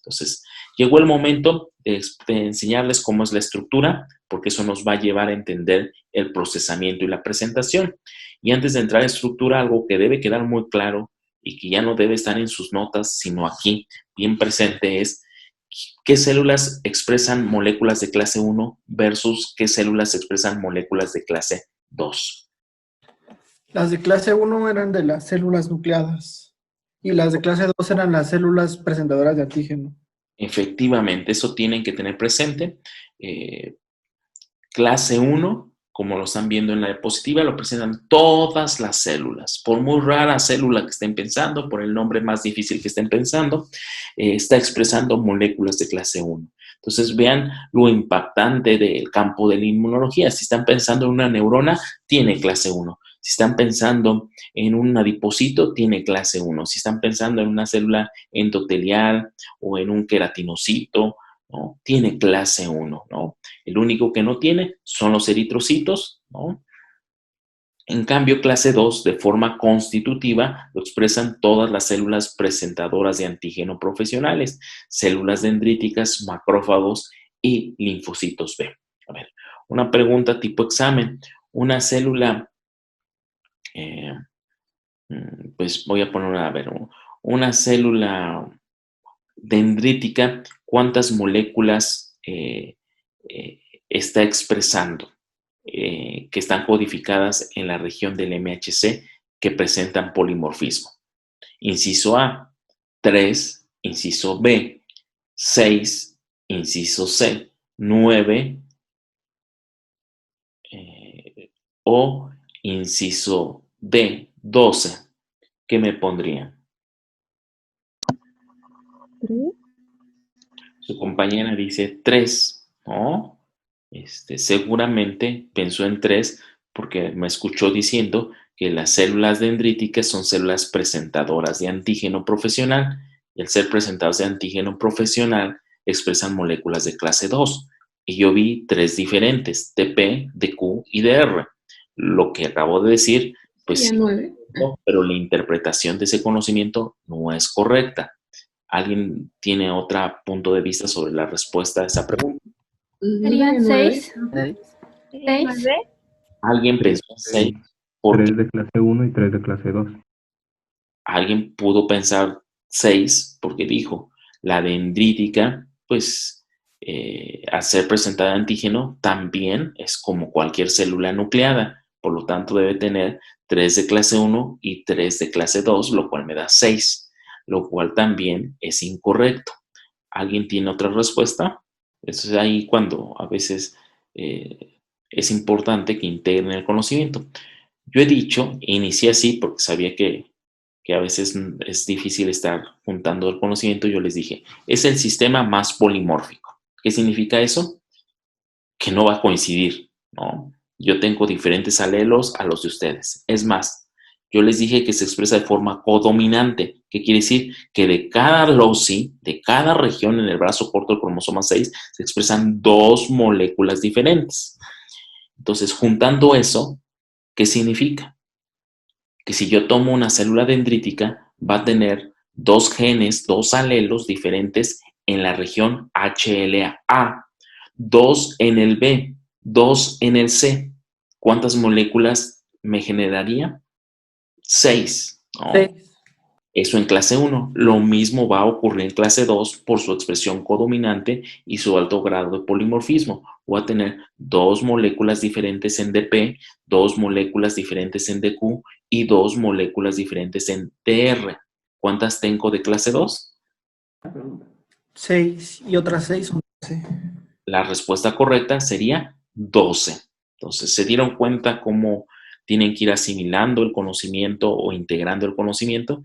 Entonces, llegó el momento de enseñarles cómo es la estructura, porque eso nos va a llevar a entender el procesamiento y la presentación. Y antes de entrar en estructura, algo que debe quedar muy claro y que ya no debe estar en sus notas, sino aquí bien presente es qué células expresan moléculas de clase 1 versus qué células expresan moléculas de clase 2. Las de clase 1 eran de las células nucleadas y las de clase 2 eran las células presentadoras de antígeno. Efectivamente, eso tienen que tener presente. Clase 1, como lo están viendo en la diapositiva, lo presentan todas las células. Por muy rara célula que estén pensando, por el nombre más difícil que estén pensando, está expresando moléculas de clase 1. Entonces, vean lo impactante del campo de la inmunología. Si están pensando en una neurona, tiene clase 1. Si están pensando en un adipocito, tiene clase 1. Si están pensando en una célula endotelial o en un queratinocito, ¿no? Tiene clase 1, ¿no? El único que no tiene son los eritrocitos, ¿no? En cambio, clase 2, de forma constitutiva, lo expresan todas las células presentadoras de antígeno profesionales, células dendríticas, macrófagos y linfocitos B. A ver, una pregunta tipo examen. Una célula, pues voy a poner, a ver, una célula dendrítica, ¿cuántas moléculas está expresando? Que están codificadas en la región del MHC que presentan polimorfismo. Inciso A, 3, inciso B, 6, inciso C, 9, o inciso D, 12. ¿Qué me pondrían? 3. Su compañera dice 3, ¿no? Seguramente pensó en 3 porque me escuchó diciendo que las células dendríticas son células presentadoras de antígeno profesional y al ser presentadoras de antígeno profesional expresan moléculas de clase 2 y yo vi 3 diferentes, de P, de Q y de R. Lo que acabo de decir, pues sí, 9. pero la interpretación de ese conocimiento no es correcta. ¿Alguien tiene otro punto de vista sobre la respuesta a esa pregunta? Serían 6. 6. ¿Alguien pensó en 6? 3 de clase 1 y 3 de clase 2. Alguien pudo pensar 6 porque dijo, la dendrítica, pues, al ser presentada de antígeno, también es como cualquier célula nucleada. Por lo tanto, debe tener 3 de clase 1 y 3 de clase 2, lo cual me da 6, lo cual también es incorrecto. ¿Alguien tiene otra respuesta? Eso es ahí cuando a veces es importante que integren el conocimiento. Yo he dicho, inicié así porque sabía que a veces es difícil estar juntando el conocimiento. Yo les dije, es el sistema más polimórfico. ¿Qué significa eso? Que no va a coincidir, ¿no? Yo tengo diferentes alelos a los de ustedes. Es más, yo les dije que se expresa de forma codominante. ¿Qué quiere decir? Que de cada loci, de cada región en el brazo corto del cromosoma 6, se expresan 2 moléculas diferentes. Entonces, juntando eso, ¿qué significa? Que si yo tomo una célula dendrítica, va a tener 2 genes, 2 alelos diferentes en la región HLA, 2 en el B, 2 en el C. ¿Cuántas moléculas me generaría? 6, ¿no? 6. Eso en clase 1. Lo mismo va a ocurrir en clase 2 por su expresión codominante y su alto grado de polimorfismo. Voy a tener 2 moléculas diferentes en DP, 2 moléculas diferentes en DQ y 2 moléculas diferentes en DR. ¿Cuántas tengo de clase 2? 6 y otras 6 son 12. La respuesta correcta sería 12. Entonces, ¿se dieron cuenta cómo tienen que ir asimilando el conocimiento o integrando el conocimiento?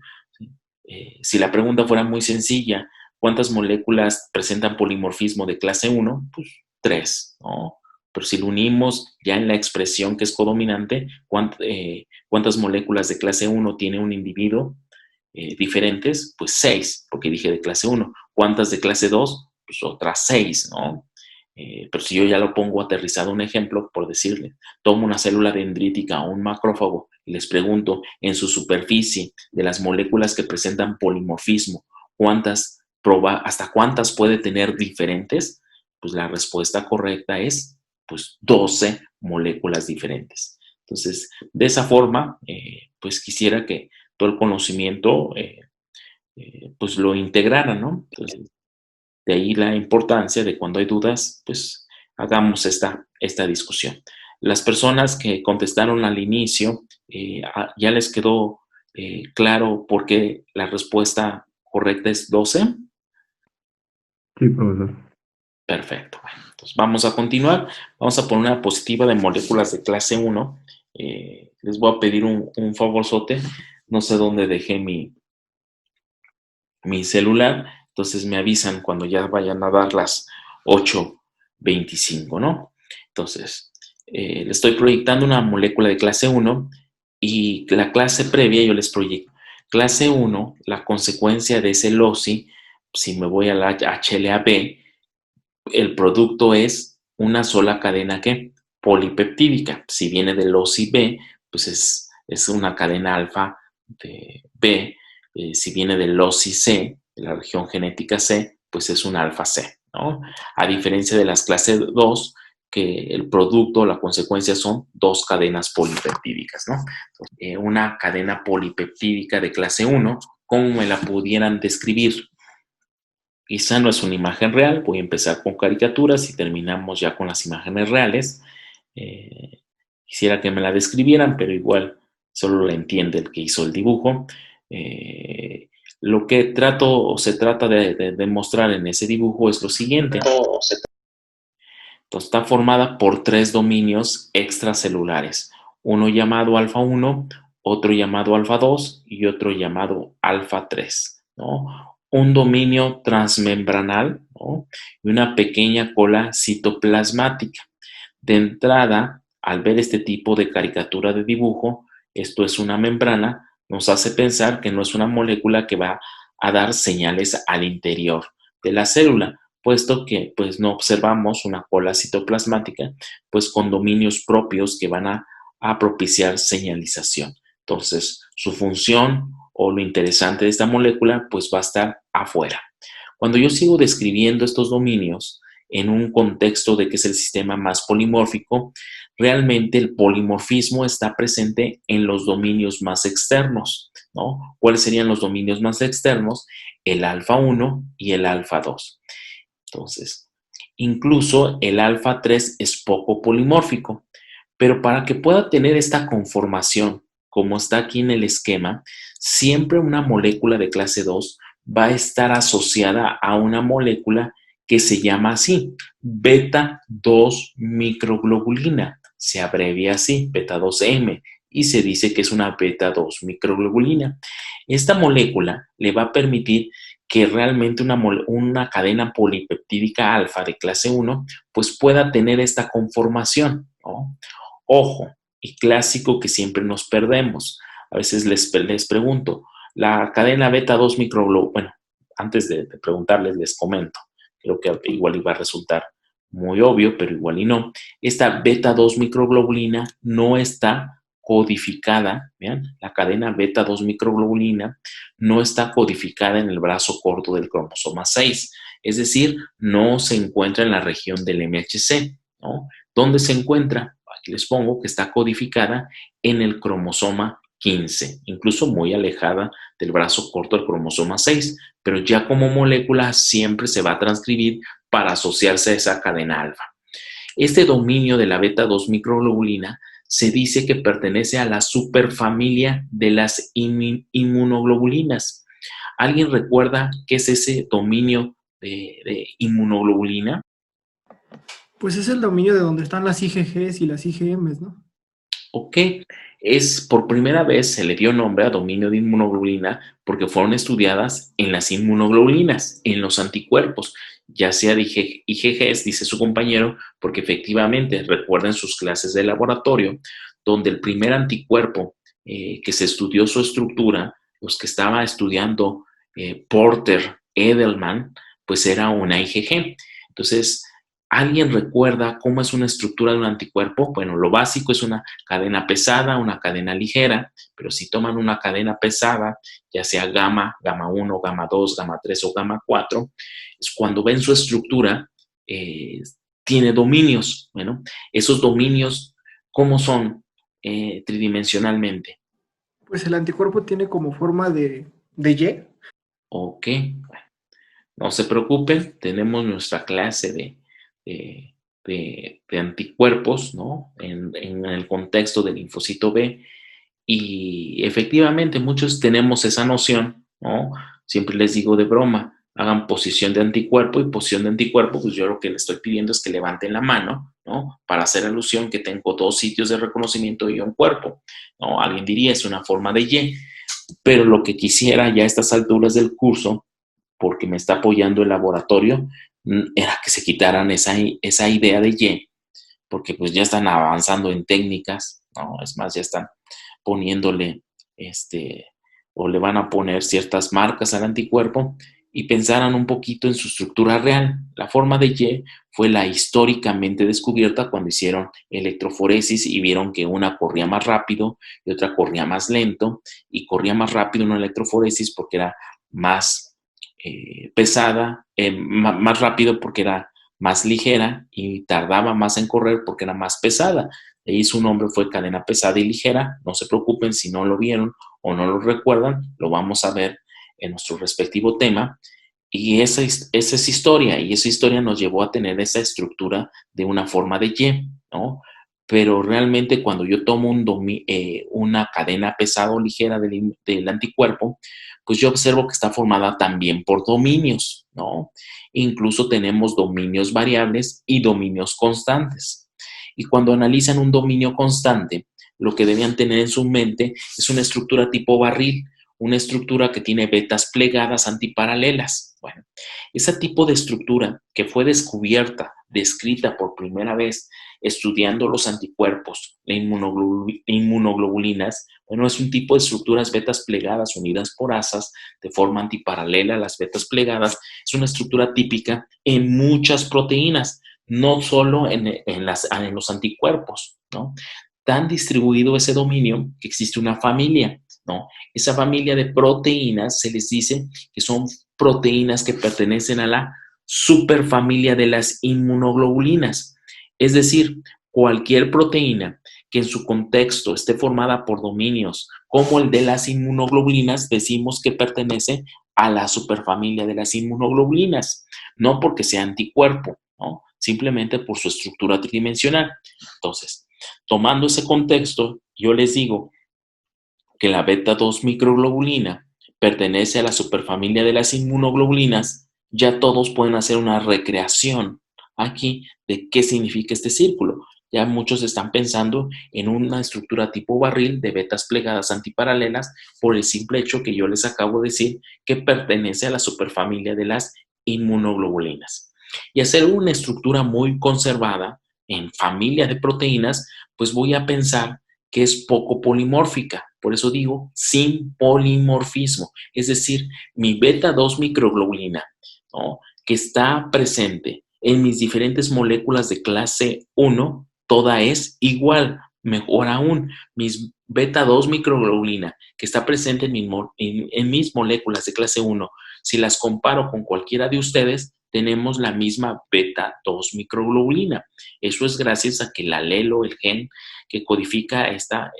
Si la pregunta fuera muy sencilla, ¿cuántas moléculas presentan polimorfismo de clase 1? Pues 3, ¿no? Pero si lo unimos ya en la expresión que es codominante, ¿cuántas moléculas de clase 1 tiene un individuo diferentes? Pues 6, porque dije de clase 1. ¿Cuántas de clase 2? Pues otras 6, ¿no? Pero si yo ya lo pongo aterrizado un ejemplo, por decirle, tomo una célula dendrítica o un macrófago y les pregunto en su superficie de las moléculas que presentan polimorfismo, ¿cuántas ¿hasta cuántas puede tener diferentes? Pues la respuesta correcta es pues 12 moléculas diferentes. Entonces, de esa forma, pues quisiera que todo el conocimiento pues lo integrara, ¿no? Entonces, de ahí la importancia de cuando hay dudas, pues hagamos esta discusión. Las personas que contestaron al inicio, ¿ya les quedó claro por qué la respuesta correcta es 12? Sí, profesor. Perfecto. Bueno, entonces vamos a continuar. Vamos a poner una diapositiva de moléculas de clase 1. Les voy a pedir un favorzote. No sé dónde dejé mi celular. Entonces me avisan cuando ya vayan a dar las 8:25, ¿no? Entonces, le estoy proyectando una molécula de clase 1 y la clase previa yo les proyecto. Clase 1, la consecuencia de ese LOCI, si me voy a la HLA-B, el producto es una sola cadena que polipeptídica. Si viene del OSI-B, pues es una cadena alfa de B. Si viene del OSI-C, de la región genética C, pues es un alfa C, ¿no? A diferencia de las clases 2, que el producto, la consecuencia son dos cadenas polipeptídicas, ¿no? Entonces, una cadena polipeptídica de clase 1, ¿cómo me la pudieran describir? Quizá no es una imagen real, voy a empezar con caricaturas y terminamos ya con las imágenes reales. Quisiera que me la describieran, pero igual solo la entiende el que hizo el dibujo. Lo que trato o se trata de demostrar en ese dibujo es lo siguiente. Entonces, está formada por 3 dominios extracelulares, uno llamado alfa 1, otro llamado alfa 2 y otro llamado alfa 3, ¿no? Un dominio transmembranal, ¿no? Y una pequeña cola citoplasmática. De entrada, al ver este tipo de caricatura de dibujo, esto es una membrana, nos hace pensar que no es una molécula que va a dar señales al interior de la célula, puesto que pues no observamos una cola citoplasmática pues con dominios propios que van a propiciar señalización. Entonces, su función o lo interesante de esta molécula pues va a estar afuera. Cuando yo sigo describiendo estos dominios en un contexto de que es el sistema más polimórfico, realmente el polimorfismo está presente en los dominios más externos, ¿no? ¿Cuáles serían los dominios más externos? El alfa 1 y el alfa 2. Entonces, incluso el alfa 3 es poco polimórfico, pero para que pueda tener esta conformación, como está aquí en el esquema, siempre una molécula de clase 2 va a estar asociada a una molécula que se llama así, beta 2 microglobulina. Se abrevia así, beta 2M, y se dice que es una beta 2 microglobulina. Esta molécula le va a permitir que realmente una cadena polipeptídica alfa de clase 1 pues pueda tener esta conformación, ¿no? Ojo, y clásico que siempre nos perdemos. A veces les pregunto, la cadena beta 2 microglobulina, bueno, antes de preguntarles les comento, creo que igual iba a resultar muy obvio, pero igual y no. Esta beta 2 microglobulina no está codificada, vean, la cadena beta 2 microglobulina no está codificada en el brazo corto del cromosoma 6, es decir, no se encuentra en la región del MHC, ¿no? ¿Dónde se encuentra? Aquí les pongo que está codificada en el cromosoma 15, incluso muy alejada del brazo corto del cromosoma 6, pero ya como molécula siempre se va a transcribir para asociarse a esa cadena alfa. Este dominio de la beta 2 microglobulina se dice que pertenece a la superfamilia de las inmunoglobulinas. ¿Alguien recuerda qué es ese dominio de inmunoglobulina? Pues es el dominio de donde están las IgGs y las IgMs, ¿no? Ok, por primera vez se le dio nombre a dominio de inmunoglobulina porque fueron estudiadas en las inmunoglobulinas, en los anticuerpos, ya sea de IgGs, dice su compañero, porque efectivamente recuerden sus clases de laboratorio, donde el primer anticuerpo que se estudió su estructura, los que estaba estudiando Porter, Edelman, pues era una IgG. Entonces, ¿Alguien recuerda cómo es una estructura de un anticuerpo? Bueno, lo básico es una cadena pesada, una cadena ligera, pero si toman una cadena pesada, ya sea gamma, gamma 1, gamma 2, gamma 3 o gamma 4, es cuando ven su estructura, tiene dominios. Bueno, esos dominios, ¿cómo son tridimensionalmente? Pues el anticuerpo tiene como forma de Y. Ok, bueno, no se preocupen, tenemos nuestra clase de anticuerpos, ¿no? En el contexto del linfocito B. Y efectivamente muchos tenemos esa noción, ¿no? Siempre les digo de broma, hagan posición de anticuerpo y posición de anticuerpo, pues yo lo que les estoy pidiendo es que levanten la mano, ¿no? Para hacer alusión que tengo dos sitios de reconocimiento y un cuerpo, ¿no? Alguien diría es una forma de Y, pero lo que quisiera ya a estas alturas del curso, porque me está apoyando el laboratorio, era que se quitaran esa idea de Y, porque pues ya están avanzando en técnicas, ¿no? Es más, ya están poniéndole, o le van a poner ciertas marcas al anticuerpo y pensaran un poquito en su estructura real. La forma de Y fue la históricamente descubierta cuando hicieron electroforesis y vieron que una corría más rápido y otra corría más lento, y corría más rápido en una electroforesis porque era más pesada, más rápido porque era más ligera, y tardaba más en correr porque era más pesada. De ahí su nombre fue cadena pesada y ligera. No se preocupen si no lo vieron o no lo recuerdan, lo vamos a ver en nuestro respectivo tema. Y esa es historia, y esa historia nos llevó a tener esa estructura de una forma de Y, ¿no? Pero realmente cuando yo tomo una cadena pesada o ligera del anticuerpo, pues yo observo que está formada también por dominios, ¿no? Incluso tenemos dominios variables y dominios constantes. Y cuando analizan un dominio constante, lo que debían tener en su mente es una estructura tipo barril, una estructura que tiene vetas plegadas antiparalelas. Bueno, ese tipo de estructura que fue descrita por primera vez estudiando los anticuerpos, inmunoglobulinas, bueno, es un tipo de estructuras betas plegadas unidas por asas de forma antiparalela a las betas plegadas. Es una estructura típica en muchas proteínas, no solo en los anticuerpos, ¿no? Tan distribuido ese dominio que existe una familia, ¿no? Esa familia de proteínas se les dice que son proteínas que pertenecen a la superfamilia de las inmunoglobulinas. Es decir, cualquier proteína que en su contexto esté formada por dominios como el de las inmunoglobulinas, decimos que pertenece a la superfamilia de las inmunoglobulinas, no porque sea anticuerpo, ¿no? Simplemente por su estructura tridimensional. Entonces, tomando ese contexto, yo les digo que la beta 2 microglobulina pertenece a la superfamilia de las inmunoglobulinas. Ya todos pueden hacer una recreación aquí de qué significa este círculo. Ya muchos están pensando en una estructura tipo barril de betas plegadas antiparalelas por el simple hecho que yo les acabo de decir que pertenece a la superfamilia de las inmunoglobulinas. Y hacer una estructura muy conservada en familia de proteínas, pues voy a pensar que es poco polimórfica. Por eso digo sin polimorfismo. Es decir, mi beta 2 microglobulina, ¿no?, que está presente en mis diferentes moléculas de clase 1, toda es igual. Mejor aún, mis beta 2 microglobulina que está presente en mis moléculas de clase 1, si las comparo con cualquiera de ustedes, tenemos la misma beta 2 microglobulina. Eso es gracias a que el alelo, el gen que codifica esta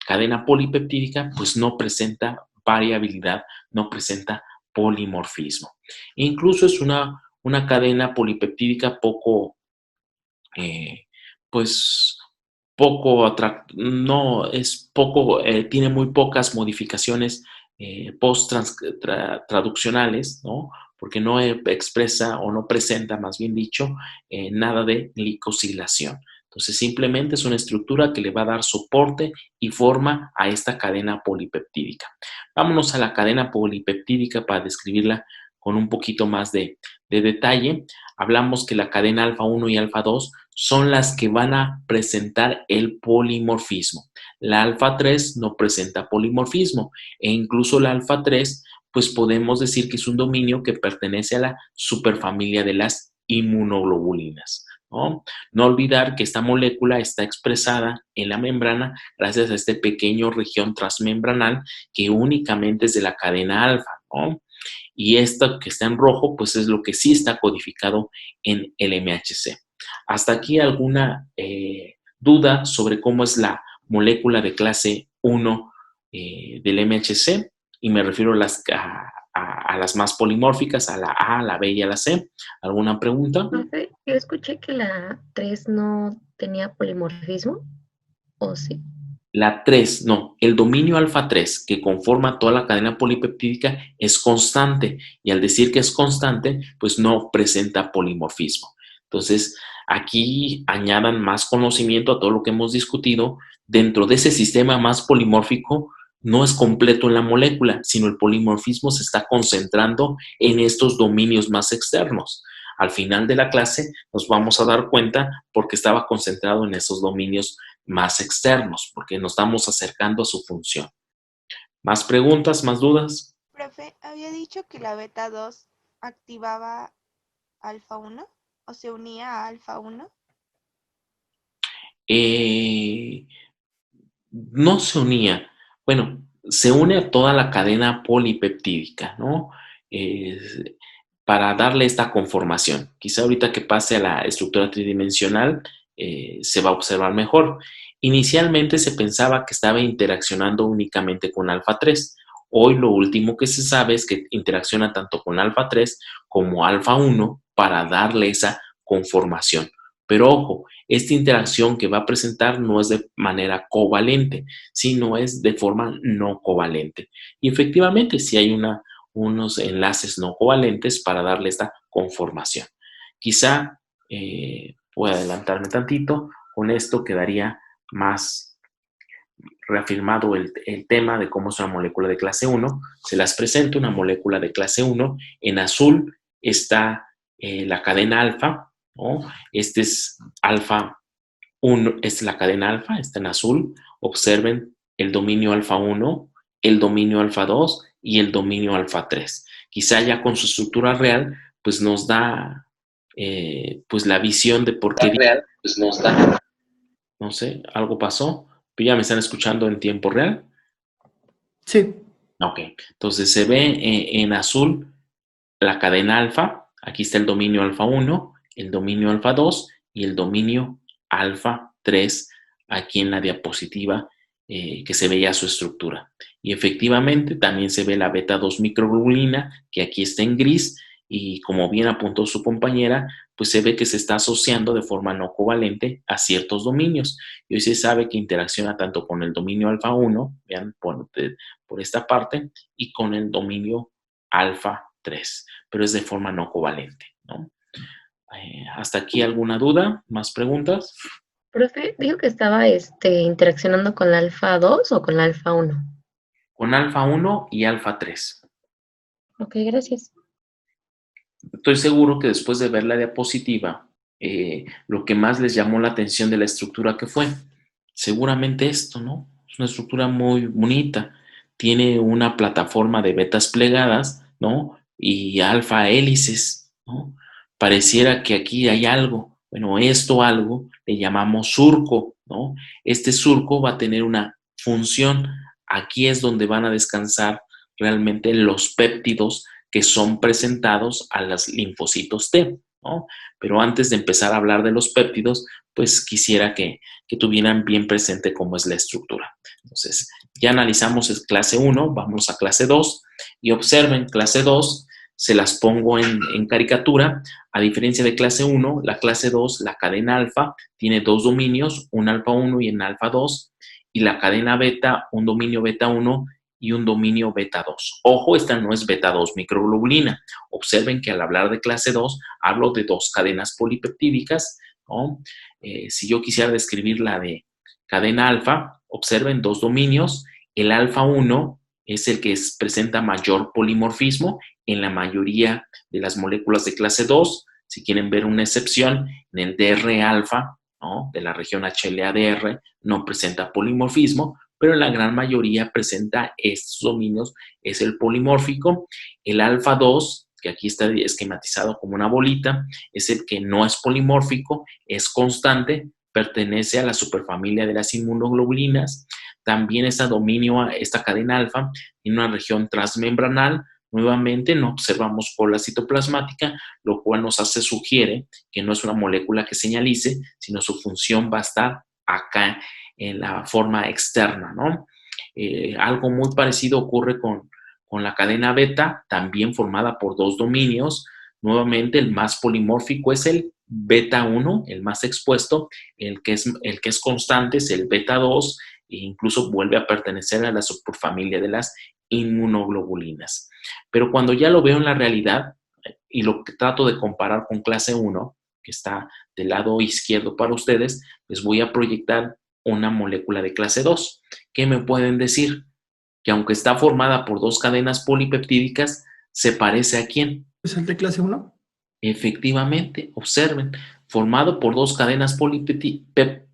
cadena polipeptídica, pues no presenta variabilidad, no presenta polimorfismo. E incluso es una cadena polipeptídica poco, pues, tiene muy pocas modificaciones post-traduccionales, ¿no? Porque no expresa o no presenta, más bien dicho, nada de glicosilación. Entonces, simplemente es una estructura que le va a dar soporte y forma a esta cadena polipeptídica. Vámonos a la cadena polipeptídica para describirla con un poquito más de detalle. Hablamos que la cadena alfa 1 y alfa 2 son las que van a presentar el polimorfismo. La alfa 3 no presenta polimorfismo, e incluso la alfa 3, pues podemos decir que es un dominio que pertenece a la superfamilia de las inmunoglobulinas, ¿no? No olvidar que esta molécula está expresada en la membrana gracias a este pequeño región transmembranal que únicamente es de la cadena alfa, ¿no? Y esto que está en rojo, pues es lo que sí está codificado en el MHC. Hasta aquí alguna duda sobre cómo es la molécula de clase 1 del MHC, y me refiero a las más polimórficas, a la A, la B y a la C. ¿Alguna pregunta? Profe, yo escuché que la 3 no tenía polimorfismo, ¿o sí? La 3, no, el dominio alfa 3 que conforma toda la cadena polipeptídica es constante, y al decir que es constante, pues no presenta polimorfismo. Entonces, aquí añadan más conocimiento a todo lo que hemos discutido. Dentro de ese sistema más polimórfico, no es completo en la molécula, sino el polimorfismo se está concentrando en estos dominios más externos. Al final de la clase nos vamos a dar cuenta porque estaba concentrado en esos dominios más externos, porque nos estamos acercando a su función. ¿Más preguntas, más dudas? Profe, había dicho que la beta 2 activaba alfa 1 o se unía a alfa 1. No se unía. Bueno, se une a toda la cadena polipeptídica, ¿no? Para darle esta conformación. Quizá ahorita que pase a la estructura tridimensional se va a observar mejor. Inicialmente se pensaba que estaba interaccionando únicamente con alfa 3. Hoy lo último que se sabe es que interacciona tanto con alfa 3 como alfa 1 para darle esa conformación. Pero ojo, esta interacción que va a presentar no es de manera covalente, sino es de forma no covalente. Y efectivamente, sí hay unos enlaces no covalentes para darle esta conformación. Quizá pueda adelantarme tantito, con esto quedaría más reafirmado el tema de cómo es una molécula de clase 1. Se las presento, una molécula de clase 1. En azul está la cadena alfa, ¿no? Este es alfa 1, es la cadena alfa, está en azul. Observen el dominio alfa 1, el dominio alfa 2 y el dominio alfa 3. Quizá ya con su estructura real, pues nos da pues la visión de por qué real, pues nos da, no sé, algo pasó, pero ya me están escuchando en tiempo real. Sí. Ok, entonces se ve en azul la cadena alfa. Aquí está el dominio alfa 1, el dominio alfa 2 y el dominio alfa 3 aquí en la diapositiva que se veía su estructura. Y efectivamente también se ve la beta 2 microglobulina, que aquí está en gris, y como bien apuntó su compañera, pues se ve que se está asociando de forma no covalente a ciertos dominios. Y hoy se sabe que interacciona tanto con el dominio alfa 1, vean por esta parte, y con el dominio alfa 3, pero es de forma no covalente, ¿no? ¿Hasta aquí alguna duda? ¿Más preguntas? Profe, dijo que estaba interaccionando con la alfa 2 o con la alfa 1. Con alfa 1 y alfa 3. Ok, gracias. Estoy seguro que después de ver la diapositiva, lo que más les llamó la atención de la estructura que fue, seguramente esto, ¿no? Es una estructura muy bonita. Tiene una plataforma de betas plegadas, ¿no? Y alfa hélices, ¿no? Pareciera que aquí hay algo. Bueno, esto algo le llamamos surco, ¿no? Este surco va a tener una función. Aquí es donde van a descansar realmente los péptidos que son presentados a los linfocitos T, ¿no? Pero antes de empezar a hablar de los péptidos, pues quisiera que tuvieran bien presente cómo es la estructura. Entonces, ya analizamos clase 1, vamos a clase 2 y observen, clase 2 se las pongo en caricatura. A diferencia de clase 1, la clase 2, la cadena alfa, tiene dos dominios, un alfa 1 y un alfa 2, y la cadena beta, un dominio beta 1 y un dominio beta 2. Ojo, esta no es beta 2 microglobulina. Observen que al hablar de clase 2, hablo de dos cadenas polipeptídicas, ¿no? Si yo quisiera describir la de cadena alfa, observen dos dominios. El alfa 1 es el que presenta mayor polimorfismo en la mayoría de las moléculas de clase 2. Si quieren ver una excepción, en el DR alfa, ¿no? De la región HLA-DR, no presenta polimorfismo, pero en la gran mayoría presenta estos dominios, es el polimórfico. El alfa 2 que aquí está esquematizado como una bolita, es el que no es polimórfico, es constante, pertenece a la superfamilia de las inmunoglobulinas. También está dominio a esta cadena alfa en una región transmembranal. Nuevamente no observamos cola citoplasmática, lo cual nos sugiere que no es una molécula que señalice, sino su función va a estar acá en la forma externa, ¿no? Algo muy parecido ocurre con la cadena beta, también formada por dos dominios. Nuevamente, el más polimórfico es el beta 1, el más expuesto, el que es constante es el beta 2, e incluso vuelve a pertenecer a la superfamilia de las inmunoglobulinas. Pero cuando ya lo veo en la realidad y lo que trato de comparar con clase 1, que está del lado izquierdo para ustedes, les voy a proyectar una molécula de clase 2. ¿Qué me pueden decir? Que aunque está formada por dos cadenas polipeptídicas, ¿se parece a quién? ¿Es el de clase 1? Efectivamente, observen, formado por dos cadenas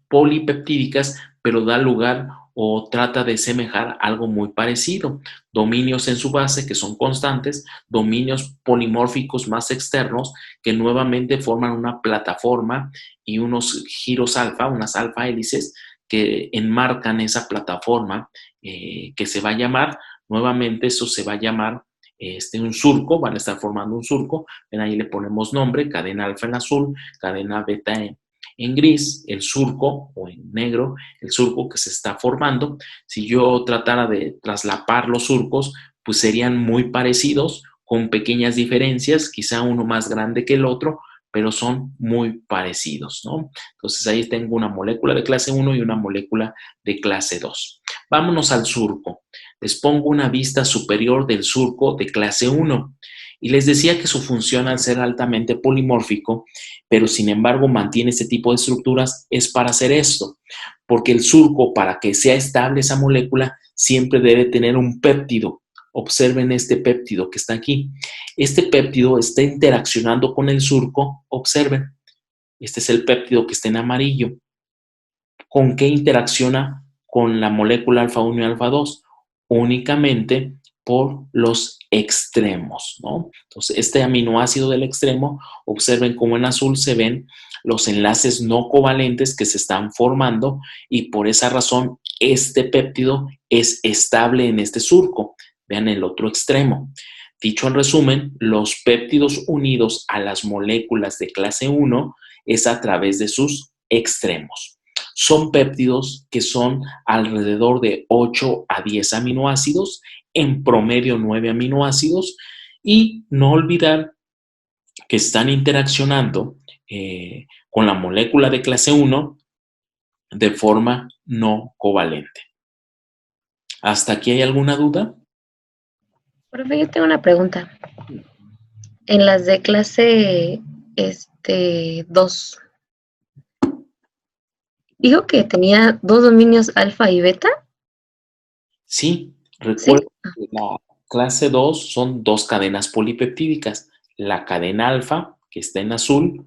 polipeptídicas, pero da lugar o trata de semejar algo muy parecido. Dominios en su base que son constantes, dominios polimórficos más externos que nuevamente forman una plataforma y unos giros alfa, unas alfa hélices que enmarcan esa plataforma que se va a llamar, nuevamente eso se va a llamar un surco, van a estar formando un surco, ven ahí le ponemos nombre, cadena alfa en azul, cadena beta en gris, el surco o en negro, el surco que se está formando. Si yo tratara de traslapar los surcos, pues serían muy parecidos, con pequeñas diferencias, quizá uno más grande que el otro, pero son muy parecidos, ¿no? Entonces ahí tengo una molécula de clase 1 y una molécula de clase 2. Vámonos al surco. Les pongo una vista superior del surco de clase 1 y les decía que su función al ser altamente polimórfico, pero sin embargo mantiene este tipo de estructuras, es para hacer esto, porque el surco, para que sea estable esa molécula, siempre debe tener un péptido. Observen este péptido que está aquí. Este péptido está interaccionando con el surco. Observen, este es el péptido que está en amarillo. ¿Con qué interacciona con la molécula alfa 1 y alfa 2? Únicamente por los extremos, ¿no? Entonces, este aminoácido del extremo, observen cómo en azul se ven los enlaces no covalentes que se están formando y por esa razón este péptido es estable en este surco. Vean el otro extremo. Dicho en resumen, los péptidos unidos a las moléculas de clase 1 es a través de sus extremos. Son péptidos que son alrededor de 8 a 10 aminoácidos, en promedio 9 aminoácidos, y no olvidar que están interaccionando con la molécula de clase 1 de forma no covalente. ¿Hasta aquí hay alguna duda? Profe, yo tengo una pregunta. En las de clase 2, dijo que tenía dos dominios alfa y beta. Sí, recuerda que la clase 2 son dos cadenas polipeptídicas, la cadena alfa, que está en azul,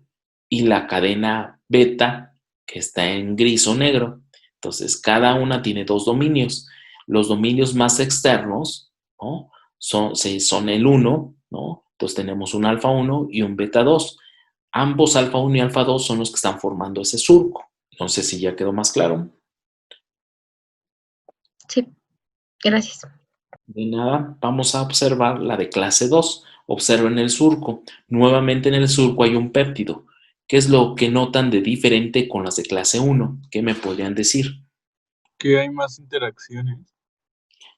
y la cadena beta, que está en gris o negro. Entonces, cada una tiene dos dominios. Los dominios más externos, ¿no? son el 1, ¿no? Entonces tenemos un alfa 1 y un beta 2. Ambos alfa 1 y alfa 2 son los que están formando ese surco. No sé si ya quedó más claro. Sí, gracias. De nada, vamos a observar la de clase 2. Observen el surco. Nuevamente en el surco hay un péptido. ¿Qué es lo que notan de diferente con las de clase 1? ¿Qué me podrían decir? Que hay más interacciones.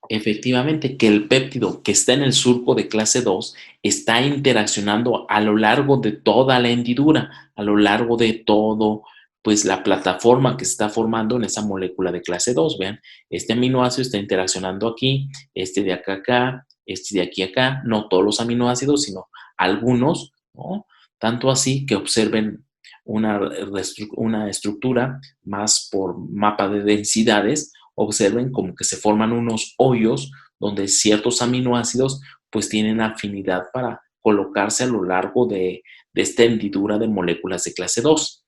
Efectivamente, que el péptido que está en el surco de clase 2 está interaccionando a lo largo de toda la hendidura, a lo largo de todo, pues la plataforma que se está formando en esa molécula de clase 2. Vean, este aminoácido está interaccionando aquí, este de acá acá, este de aquí acá, no todos los aminoácidos, sino algunos, ¿no? Tanto así que observen una estructura más por mapa de densidades. Observen como que se forman unos hoyos donde ciertos aminoácidos pues tienen afinidad para colocarse a lo largo de esta hendidura de moléculas de clase 2.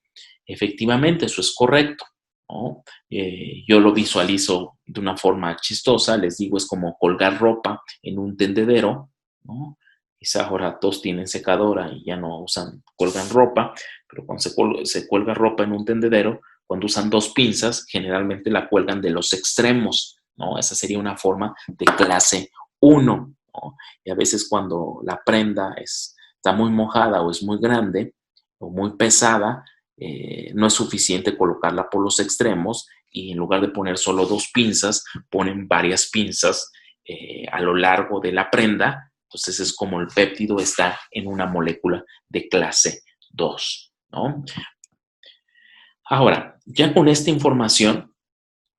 Efectivamente, eso es correcto, ¿no? Yo lo visualizo de una forma chistosa, les digo, es como colgar ropa en un tendedero, ¿no? Quizás ahora todos tienen secadora y ya no cuelgan ropa, pero cuando se cuelga ropa en un tendedero, cuando usan 2 pinzas, generalmente la cuelgan de los extremos, ¿no? Esa sería una forma de clase 1, ¿no? Y a veces cuando la prenda está muy mojada o es muy grande o muy pesada, no es suficiente colocarla por los extremos y en lugar de poner solo 2 pinzas, ponen varias pinzas a lo largo de la prenda. Entonces es como el péptido está en una molécula de clase 2, ¿no? Ahora, ya con esta información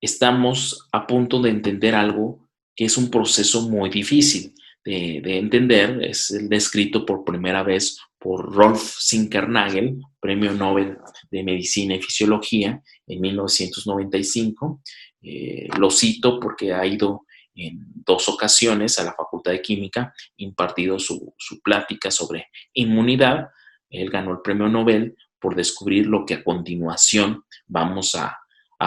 estamos a punto de entender algo que es un proceso muy difícil de entender. Es el descrito por primera vez por Rolf Zinkernagel, Premio Nobel de Medicina y Fisiología en 1995. Lo cito porque ha ido en 2 ocasiones a la Facultad de Química, impartido su plática sobre inmunidad. Él ganó el Premio Nobel por descubrir lo que a continuación vamos a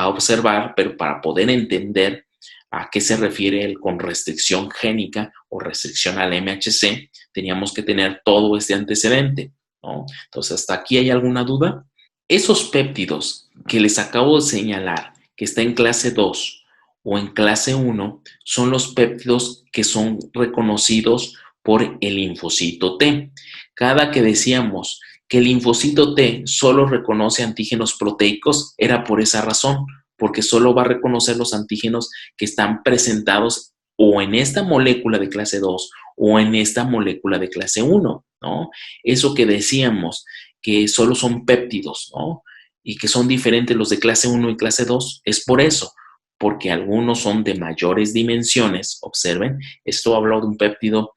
observar, pero para poder entender a qué se refiere él con restricción génica o restricción al MHC, teníamos que tener todo este antecedente, ¿no? Entonces, ¿hasta aquí hay alguna duda? Esos péptidos que les acabo de señalar, que está en clase 2 o en clase 1, son los péptidos que son reconocidos por el linfocito T. Cada que decíamos que el linfocito T solo reconoce antígenos proteicos, era por esa razón, porque solo va a reconocer los antígenos que están presentados o en esta molécula de clase 2 o en esta molécula de clase 1, ¿no? Eso que decíamos, que solo son péptidos, ¿no? Y que son diferentes los de clase 1 y clase 2, es por eso, porque algunos son de mayores dimensiones. Observen, esto hablo de un péptido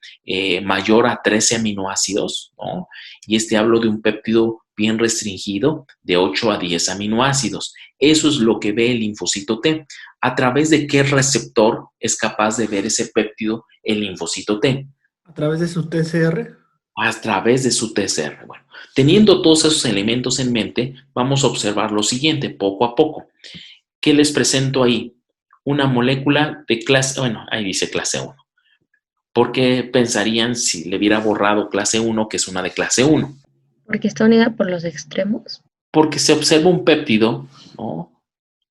mayor a 13 aminoácidos, ¿no? Y hablo de un péptido bien restringido de 8 a 10 aminoácidos. Eso es lo que ve el linfocito T. ¿A través de qué receptor es capaz de ver ese péptido el linfocito T? ¿A través de su TCR? A través de su TCR. Bueno, teniendo todos esos elementos en mente, vamos a observar lo siguiente, poco a poco. ¿Qué les presento ahí? Una molécula de clase, bueno, ahí dice clase 1. ¿Por qué pensarían si le hubiera borrado clase 1 que es una de clase 1? Porque está unida por los extremos. Porque se observa un péptido, ¿no?,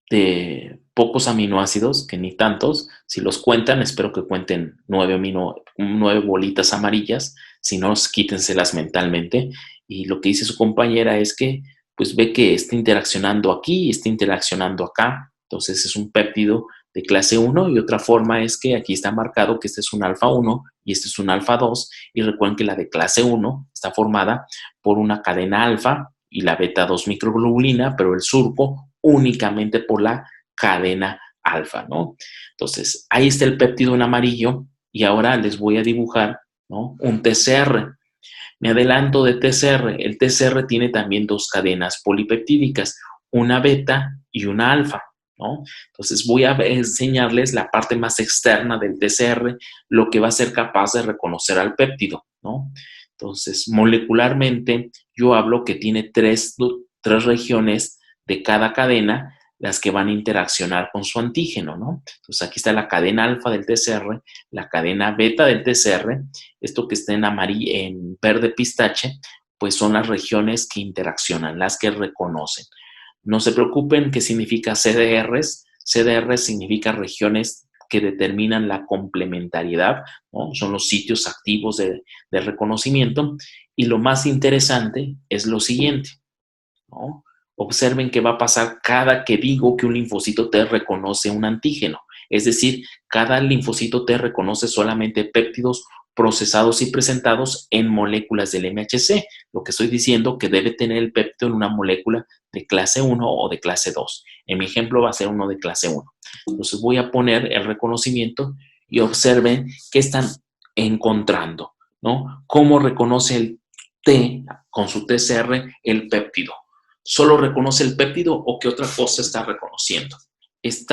de pocos aminoácidos, que ni tantos. Si los cuentan, espero que cuenten 9 bolitas amarillas. Si no, quítenselas mentalmente. Y lo que dice su compañera es que pues ve que está interaccionando aquí y está interaccionando acá. Entonces es un péptido de clase 1 y otra forma es que aquí está marcado que este es un alfa 1 y este es un alfa 2. Y recuerden que la de clase 1 está formada por una cadena alfa y la beta 2 microglobulina, pero el surco únicamente por la cadena alfa, ¿no? Entonces, ahí está el péptido en amarillo y ahora les voy a dibujar, ¿no?, un TCR. Me adelanto de TCR. El TCR tiene también 2 cadenas polipeptídicas, una beta y una alfa, ¿no? Entonces voy a enseñarles la parte más externa del TCR, lo que va a ser capaz de reconocer al péptido, ¿no? Entonces, molecularmente, yo hablo que tiene tres regiones de cada cadena, las que van a interaccionar con su antígeno, ¿no? Entonces, aquí está la cadena alfa del TCR, la cadena beta del TCR, esto que está en amarillo, en verde pistache, pues son las regiones que interaccionan, las que reconocen. No se preocupen qué significa CDRs. CDRs significa regiones que determinan la complementariedad, ¿no? Son los sitios activos de reconocimiento. Y lo más interesante es lo siguiente, ¿no? Observen qué va a pasar cada que digo que un linfocito T reconoce un antígeno. Es decir, cada linfocito T reconoce solamente péptidos procesados y presentados en moléculas del MHC. Lo que estoy diciendo que debe tener el péptido en una molécula de clase 1 o de clase 2. En mi ejemplo va a ser uno de clase 1. Entonces voy a poner el reconocimiento y observen qué están encontrando, ¿no? ¿Cómo reconoce el T con su TCR el péptido? ¿Solo reconoce el péptido o qué otra cosa está reconociendo? El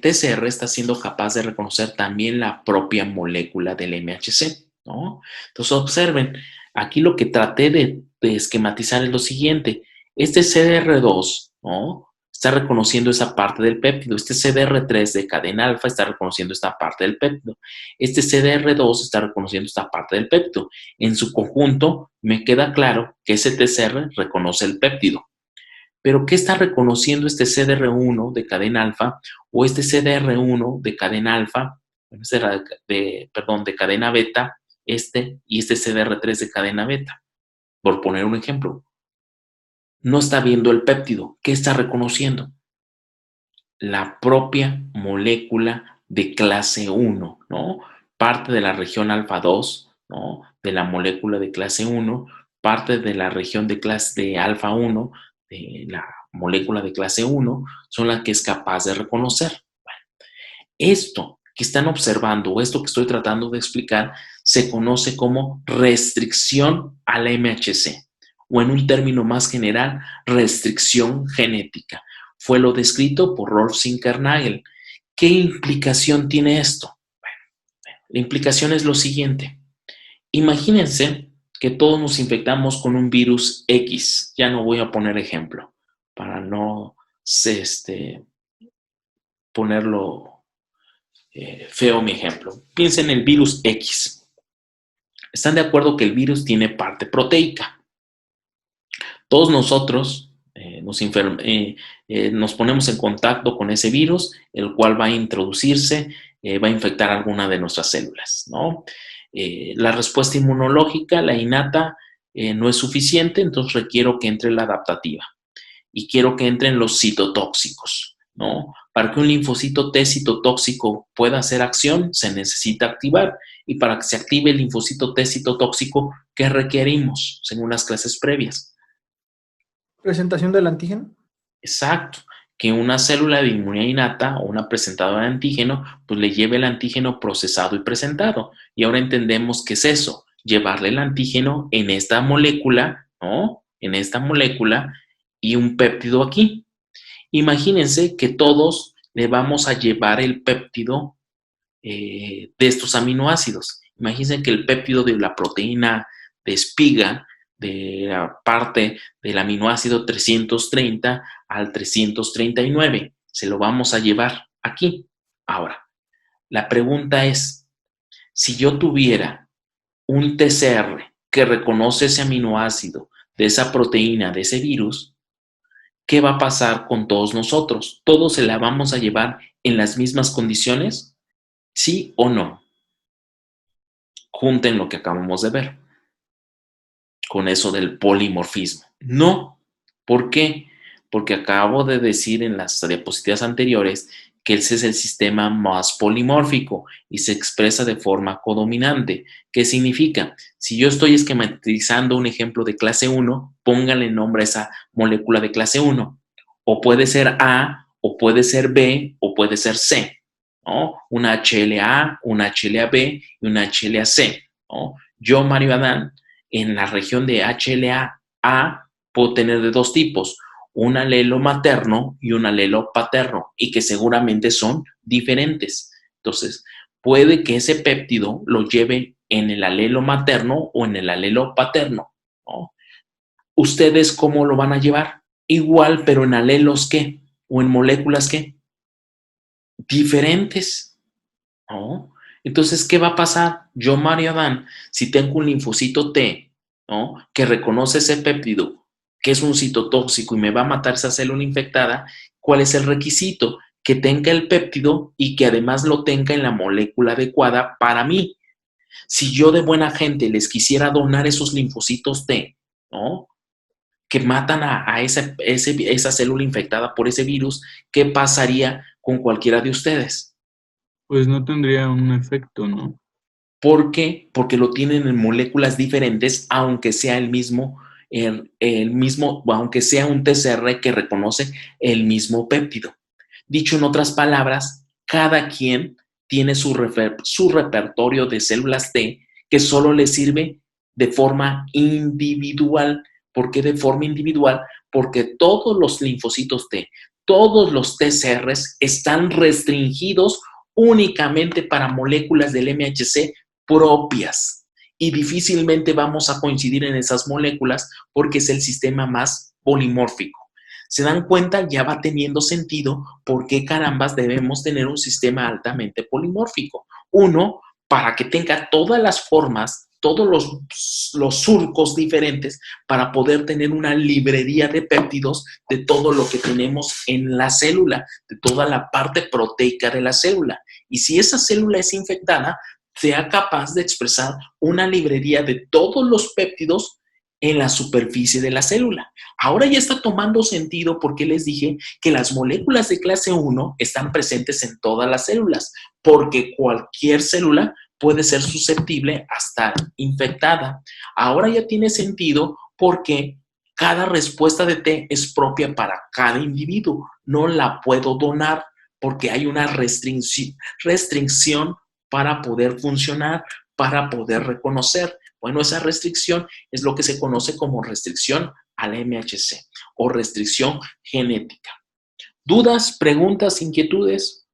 TCR está siendo capaz de reconocer también la propia molécula del MHC, ¿no? Entonces observen, aquí lo que traté de esquematizar es lo siguiente. Este CDR2, ¿no?, está reconociendo esa parte del péptido. Este CDR3 de cadena alfa está reconociendo esta parte del péptido. Este CDR2 está reconociendo esta parte del péptido. En su conjunto, me queda claro que ese TCR reconoce el péptido. Pero ¿qué está reconociendo este CDR1 de cadena alfa o este CDR1 de cadena alfa, de cadena beta, y este CDR3 de cadena beta? Por poner un ejemplo. No está viendo el péptido. ¿Qué está reconociendo? La propia molécula de clase 1, ¿no? Parte de la región alfa 2, ¿no? De la molécula de clase 1, parte de la región de alfa 1, de la molécula de clase 1, son las que es capaz de reconocer. Bueno, esto que están observando o esto que estoy tratando de explicar se conoce como restricción al MHC. O en un término más general, restricción genética. Fue lo descrito por Rolf Zinkernagel. ¿Qué implicación tiene esto? Bueno, la implicación es lo siguiente. Imagínense que todos nos infectamos con un virus X. Ya no voy a poner ejemplo para no ponerlo feo mi ejemplo. Piensen en el virus X. ¿Están de acuerdo que el virus tiene parte proteica? Todos nosotros nos ponemos en contacto con ese virus, el cual va a introducirse, va a infectar alguna de nuestras células, ¿no? La respuesta inmunológica, la innata, no es suficiente, entonces requiero que entre la adaptativa y quiero que entren los citotóxicos, ¿no? Para que un linfocito T citotóxico pueda hacer acción, se necesita activar. Y para que se active el linfocito T citotóxico, ¿qué requerimos según las clases previas? ¿Presentación del antígeno? Exacto, que una célula de inmunidad innata o una presentadora de antígeno, pues le lleve el antígeno procesado y presentado. Y ahora entendemos qué es eso, llevarle el antígeno en esta molécula, ¿no? En esta molécula y un péptido aquí. Imagínense que todos le vamos a llevar el péptido de estos aminoácidos. Imagínense que el péptido de la proteína de espiga, de la parte del aminoácido 330 al 339. Se lo vamos a llevar aquí. Ahora, la pregunta es, si yo tuviera un TCR que reconoce ese aminoácido de esa proteína, de ese virus, ¿qué va a pasar con todos nosotros? ¿Todos se la vamos a llevar en las mismas condiciones? ¿Sí o no? Junten lo que acabamos de ver con eso del polimorfismo. No. ¿Por qué? Porque acabo de decir en las diapositivas anteriores que ese es el sistema más polimórfico y se expresa de forma codominante. ¿Qué significa? Si yo estoy esquematizando un ejemplo de clase 1, pónganle nombre a esa molécula de clase 1. O puede ser A, o puede ser B, o puede ser C, ¿no? Una HLA, una HLA-B y una HLA-C, ¿no? Yo, Mario Adán, en la región de HLA-A puedo tener de dos tipos, un alelo materno y un alelo paterno, y que seguramente son diferentes. Entonces, puede que ese péptido lo lleve en el alelo materno o en el alelo paterno, ¿no? ¿Ustedes cómo lo van a llevar? Igual, pero en alelos ¿qué? ¿O en moléculas qué? Diferentes, ¿no? Entonces, ¿qué va a pasar? Yo, Mario Adán, si tengo un linfocito T, ¿no? Que reconoce ese péptido, que es un citotóxico y me va a matar esa célula infectada, ¿cuál es el requisito? Que tenga el péptido y que además lo tenga en la molécula adecuada para mí. Si yo de buena gente les quisiera donar esos linfocitos T, ¿no? Que matan a esa célula infectada por ese virus, ¿qué pasaría con cualquiera de ustedes? Pues no tendría un efecto, ¿no? ¿Por qué? Porque lo tienen en moléculas diferentes, aunque sea el mismo, aunque sea un TCR que reconoce el mismo péptido. Dicho en otras palabras, cada quien tiene su repertorio de células T que solo le sirve de forma individual. ¿Por qué de forma individual? Porque todos los linfocitos T, todos los TCRs están restringidos únicamente para moléculas del MHC propias y difícilmente vamos a coincidir en esas moléculas porque es el sistema más polimórfico. Se dan cuenta, ya va teniendo sentido por qué carambas debemos tener un sistema altamente polimórfico. Uno, para que tenga todas las formas, todos los surcos diferentes para poder tener una librería de péptidos de todo lo que tenemos en la célula, de toda la parte proteica de la célula. Y si esa célula es infectada, sea capaz de expresar una librería de todos los péptidos en la superficie de la célula. Ahora ya está tomando sentido porque les dije que las moléculas de clase 1 están presentes en todas las células, porque cualquier célula puede ser susceptible a estar infectada. Ahora ya tiene sentido porque cada respuesta de T es propia para cada individuo. No la puedo donar porque hay una restricción para poder funcionar, para poder reconocer. Bueno, esa restricción es lo que se conoce como restricción al MHC o restricción genética. ¿Dudas, preguntas, inquietudes?